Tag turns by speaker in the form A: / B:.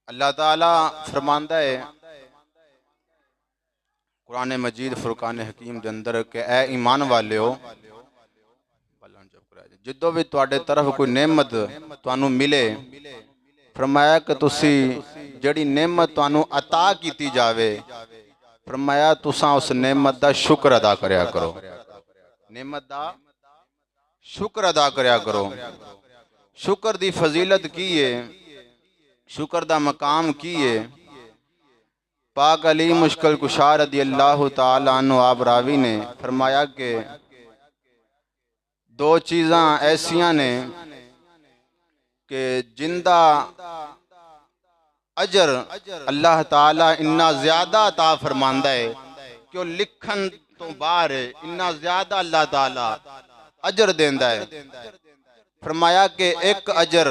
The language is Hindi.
A: अल्लाह ताला फरमांदा है कुरान मजीद फुरकान हकीम के अंदर के ए ईमान वाले हो, जिद्दों भी तुहाडे तरफ कोई नेमत तुहानू मिले, फरमाया कि तुसी जड़ी नेमत तुहानू अता की जावे, फरमाया तुसा उस नेमत दा शुक्र अदा करया करो। नेमत दा शुक्र अदा करया करो। शुक्र दी फजीलत की है, शुक्र दा मकाम की है। पाक अली मुश्किल कुशा रदी अल्लाह तआला अन्हु आप रावी ने फरमाया कि दो चीज़ां ऐसियां ने कि जिंदा अजर अल्लाह ताला इन्ना ज्यादा अता फरमांदा है कि वो लिखन तो बाहर है, इन्ना ज्यादा अल्लाह ताला अजर देंदा है। फरमाया कि एक अजर